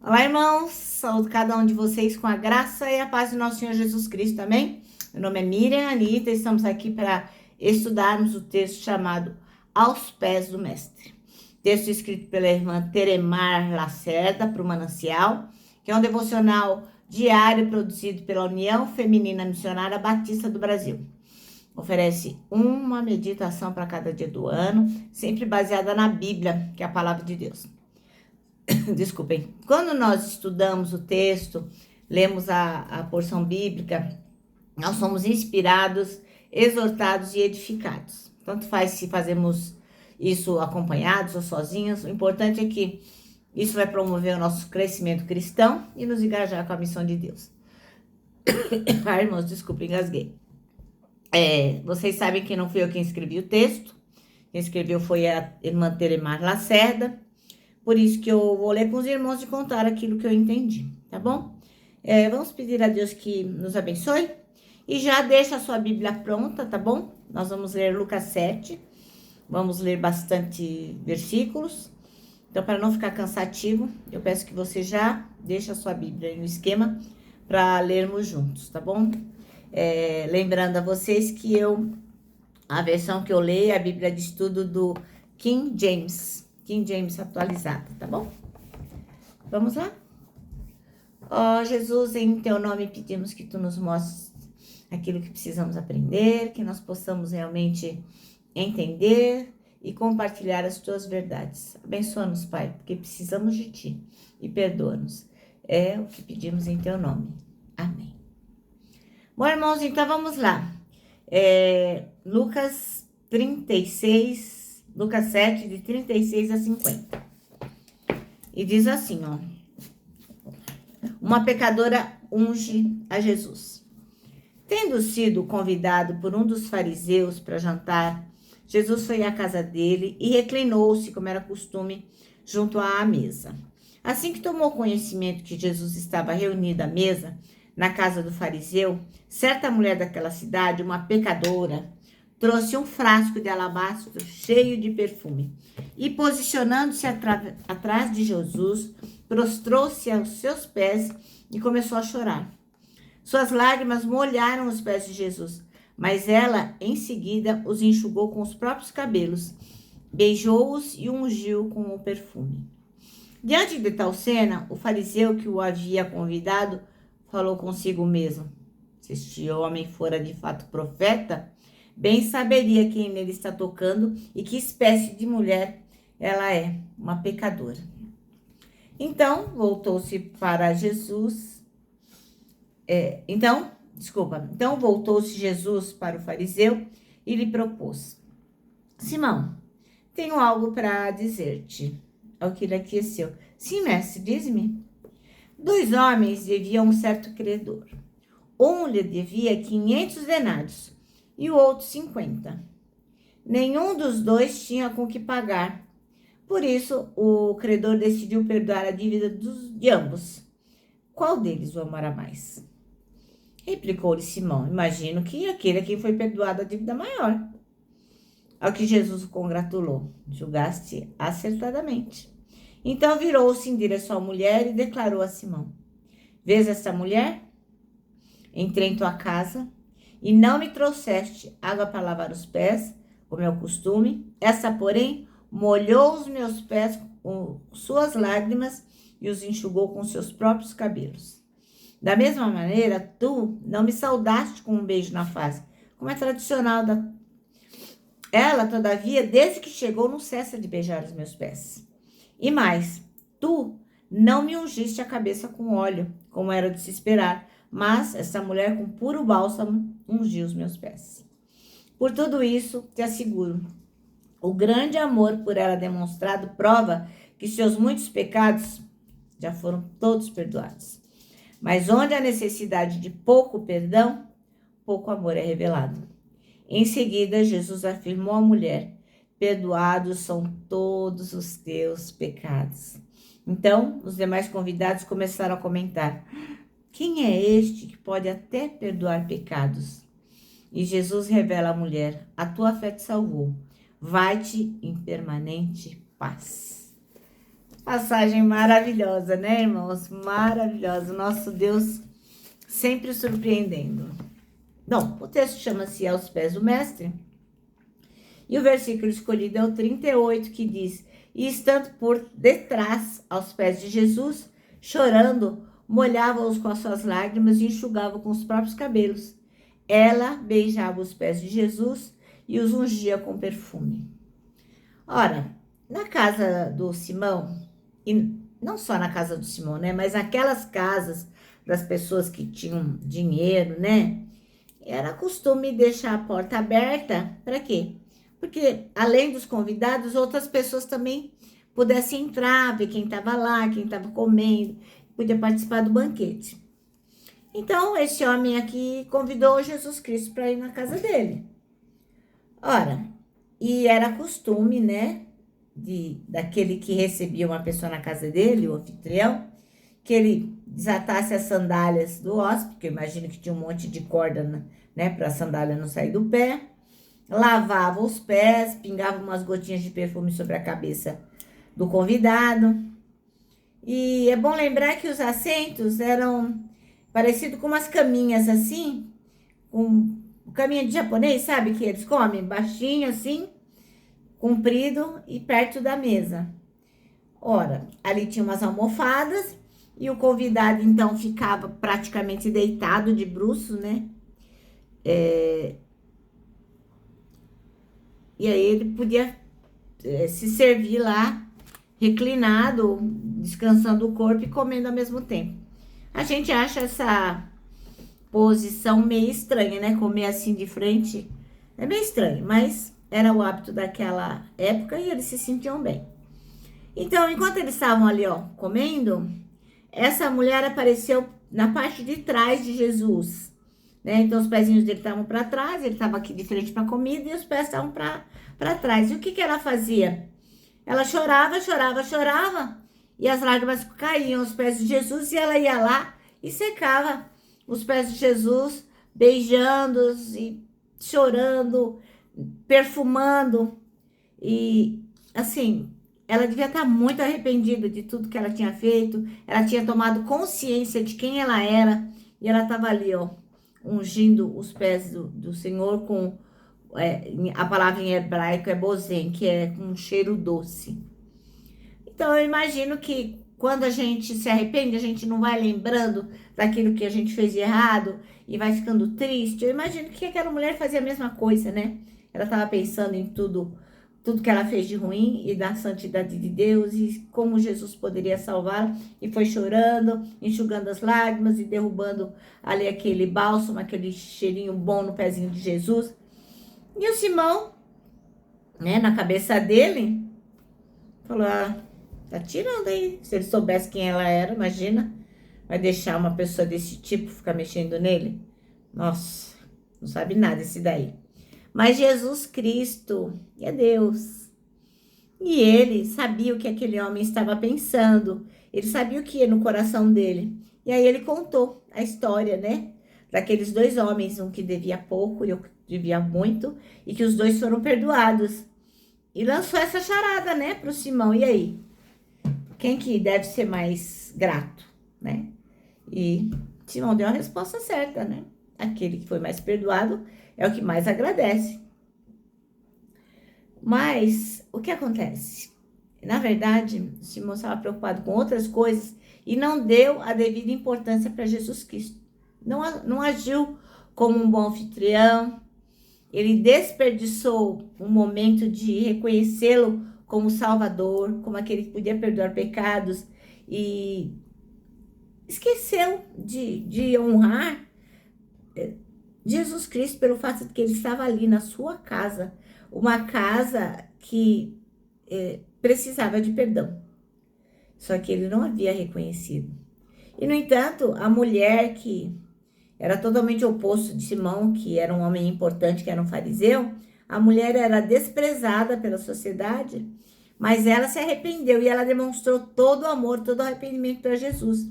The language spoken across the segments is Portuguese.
Olá, irmãos. Saúdo cada um de vocês com a graça e a paz do nosso Senhor Jesus Cristo, amém? Meu nome é Miriam Anitta e estamos aqui para estudarmos o texto chamado Aos Pés do Mestre. Texto escrito pela irmã Teremar Lacerda, para o Manancial, que é um devocional diário produzido pela União Feminina Missionária Batista do Brasil. Oferece uma meditação para cada dia do ano, sempre baseada na Bíblia, que é a palavra de Deus. Desculpem. Quando nós estudamos o texto, lemos a porção bíblica, nós somos inspirados, exortados e edificados. Tanto faz se fazemos isso acompanhados ou sozinhos, o importante é que isso vai promover o nosso crescimento cristão e nos engajar com a missão de Deus. Ah, irmãos, desculpem, engasguei. Vocês sabem que não fui eu quem escrevi o texto, quem escreveu foi a irmã Teremar Lacerda. Por isso que eu vou ler com os irmãos e contar aquilo que eu entendi, tá bom? Vamos pedir a Deus que nos abençoe. E já deixa a sua Bíblia pronta, tá bom? Nós vamos ler Lucas 7. Vamos ler bastante versículos. Então, para não ficar cansativo, eu peço que você já deixe a sua Bíblia no esquema para lermos juntos, tá bom? Lembrando a vocês que a versão que eu leio é a Bíblia de Estudo do King James atualizada, tá bom? Vamos lá? Ó Jesus, em teu nome pedimos que tu nos mostres aquilo que precisamos aprender, que nós possamos realmente entender e compartilhar as tuas verdades. Abençoa-nos, Pai, porque precisamos de ti e perdoa-nos. É o que pedimos em teu nome. Amém. Bom, irmãos, então vamos lá. Lucas 7, de 36 a 50. E diz assim, ó. Uma pecadora unge a Jesus. Tendo sido convidado por um dos fariseus para jantar, Jesus foi à casa dele e reclinou-se, como era costume, junto à mesa. Assim que tomou conhecimento que Jesus estava reunido à mesa, na casa do fariseu, certa mulher daquela cidade, uma pecadora, trouxe um frasco de alabastro cheio de perfume e, posicionando-se atrás de Jesus, prostrou-se aos seus pés e começou a chorar. Suas lágrimas molharam os pés de Jesus, mas ela, em seguida, os enxugou com os próprios cabelos, beijou-os e ungiu com o perfume. Diante de tal cena, o fariseu que o havia convidado falou consigo mesmo: se este homem fora de fato profeta, bem saberia quem nele está tocando e que espécie de mulher ela é, uma pecadora. Então, voltou-se para Jesus. Então voltou-se Jesus para o fariseu e lhe propôs: Simão, tenho algo para dizer-te. Ao que ele aqueceu: Sim, mestre, diz-me. 2 homens deviam um certo credor. Um lhe devia 500 denários e o outro 50. Nenhum dos dois tinha com que pagar. Por isso, o credor decidiu perdoar a dívida de ambos. Qual deles o amará mais? Replicou-lhe Simão: Imagino que aquele a quem foi perdoada a dívida maior. Ao que Jesus o congratulou: Julgaste acertadamente. Então virou-se em direção à mulher e declarou a Simão: Vês esta mulher? Entrei em tua casa e não me trouxeste água para lavar os pés, como é o costume. Essa, porém, molhou os meus pés com suas lágrimas e os enxugou com seus próprios cabelos. Da mesma maneira, tu não me saudaste com um beijo na face, como é tradicional Ela, todavia, desde que chegou, não cessa de beijar os meus pés. E mais, tu não me ungiste a cabeça com óleo, como era de se esperar, mas essa mulher com puro bálsamo ungiu os meus pés. Por tudo isso, te asseguro, o grande amor por ela demonstrado prova que seus muitos pecados já foram todos perdoados. Mas onde há necessidade de pouco perdão, pouco amor é revelado. Em seguida, Jesus afirmou à mulher: Perdoados são todos os teus pecados. Então, os demais convidados começaram a comentar: Quem é este que pode até perdoar pecados? E Jesus revela à mulher: A tua fé te salvou. Vai-te em permanente paz. Passagem maravilhosa, né, irmãos? Maravilhosa. Nosso Deus sempre surpreendendo. Bom, o texto chama-se Aos Pés do Mestre. E o versículo escolhido é o 38, que diz: E estando por detrás, aos pés de Jesus, chorando, molhava-os com as suas lágrimas e enxugava com os próprios cabelos. Ela beijava os pés de Jesus e os ungia com perfume. Ora, na casa do Simão, e não só na casa do Simão, né? Mas aquelas casas das pessoas que tinham dinheiro, né? Era costume deixar a porta aberta. Para quê? Porque além dos convidados, outras pessoas também pudessem entrar, ver quem estava lá, quem estava comendo, podia participar do banquete. Então, esse homem aqui convidou Jesus Cristo para ir na casa dele. Ora, e era costume, né, daquele que recebia uma pessoa na casa dele, o anfitrião, que ele desatasse as sandálias do hóspede, que eu imagino que tinha um monte de corda, né, para a sandália não sair do pé, lavava os pés, pingava umas gotinhas de perfume sobre a cabeça do convidado. E é bom lembrar que os assentos eram parecidos com umas caminhas assim, com caminha de japonês, sabe, que eles comem baixinho assim, comprido e perto da mesa. Ora, ali tinha umas almofadas e o convidado então ficava praticamente deitado de bruços, né? E aí ele podia se servir lá, reclinado, descansando o corpo e comendo ao mesmo tempo. A gente acha essa posição meio estranha, né? Comer assim de frente é meio estranho, mas era o hábito daquela época e eles se sentiam bem. Então, enquanto eles estavam ali, ó, comendo, essa mulher apareceu na parte de trás de Jesus, né? Então, os pezinhos dele estavam para trás, ele estava aqui de frente para a comida e os pés estavam para trás. E o que que ela fazia? Ela chorava, chorava, chorava e as lágrimas caíam aos pés de Jesus e ela ia lá e secava os pés de Jesus, beijando-os e chorando, perfumando. E assim, ela devia estar muito arrependida de tudo que ela tinha feito. Ela tinha tomado consciência de quem ela era e ela estava ali, ó, ungindo os pés do Senhor com a palavra em hebraico é bozen, que é com um cheiro doce. Então eu imagino que quando a gente se arrepende, a gente não vai lembrando daquilo que a gente fez de errado e vai ficando triste. Eu imagino que aquela mulher fazia a mesma coisa, né? Ela estava pensando em tudo que ela fez de ruim e da santidade de Deus e como Jesus poderia salvá-la. E foi chorando, enxugando as lágrimas e derrubando ali aquele bálsamo, aquele cheirinho bom no pezinho de Jesus. E o Simão, né, na cabeça dele, falou: ah, tá tirando aí. Se ele soubesse quem ela era, imagina, vai deixar uma pessoa desse tipo ficar mexendo nele? Nossa, não sabe nada esse daí. Mas Jesus Cristo é Deus. E ele sabia o que aquele homem estava pensando. Ele sabia o que ia no coração dele. E aí ele contou a história, né? Daqueles dois homens, um que devia pouco e outro que devia muito. E que os dois foram perdoados. E lançou essa charada, né, pro Simão. E aí? Quem que deve ser mais grato, né? E Simão deu a resposta certa, né? Aquele que foi mais perdoado é o que mais agradece. Mas o que acontece? Na verdade, Simão estava preocupado com outras coisas e não deu a devida importância para Jesus Cristo. Não agiu como um bom anfitrião. Ele desperdiçou um momento de reconhecê-lo como Salvador, como aquele que podia perdoar pecados e esqueceu de honrar Jesus Cristo pelo fato de que ele estava ali na sua casa, uma casa que precisava de perdão. Só que ele não havia reconhecido. E, no entanto, a mulher que era totalmente oposto de Simão, que era um homem importante, que era um fariseu, a mulher era desprezada pela sociedade, mas ela se arrependeu e ela demonstrou todo o amor, todo o arrependimento para Jesus.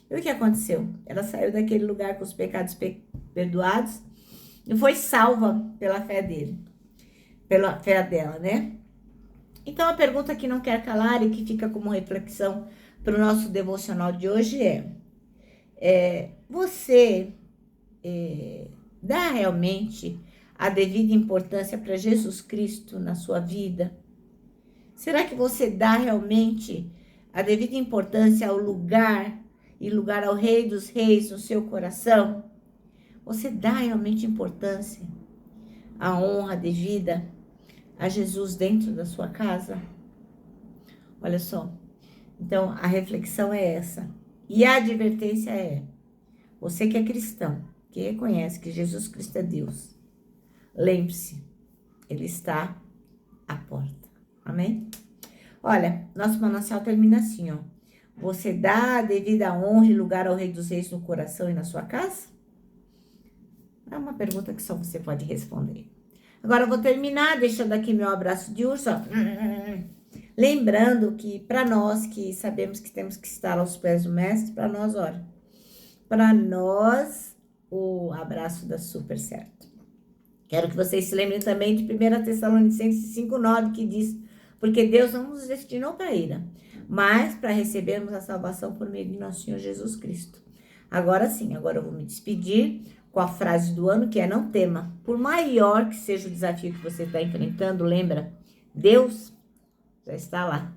E o que aconteceu? Ela saiu daquele lugar com os pecados perdoados e foi salva pela fé dele, pela fé dela, né? Então, a pergunta que não quer calar e que fica como reflexão para o nosso devocional de hoje você dá realmente a devida importância para Jesus Cristo na sua vida? Será que você dá realmente a devida importância ao lugar e lugar ao Rei dos Reis no seu coração? Você dá realmente importância à honra devida a Jesus dentro da sua casa? Olha só. Então, a reflexão é essa. E a advertência você que é cristão, que reconhece que Jesus Cristo é Deus, lembre-se, Ele está à porta. Amém? Olha, nosso manancial termina assim, ó. Você dá a devida honra e lugar ao Rei dos Reis no coração e na sua casa? É uma pergunta que só você pode responder. Agora eu vou terminar deixando aqui meu abraço de urso, ó. Lembrando que para nós que sabemos que temos que estar aos pés do mestre, para nós, olha, para nós o abraço dá super certo. Quero que vocês se lembrem também de 1 Tessalonicenses 5,9, que diz: porque Deus não nos destinou para a ira, mas para recebermos a salvação por meio de nosso Senhor Jesus Cristo. Agora sim, agora eu vou me despedir com a frase do ano, que é: não tema. Por maior que seja o desafio que você está enfrentando, lembra, Deus já está lá.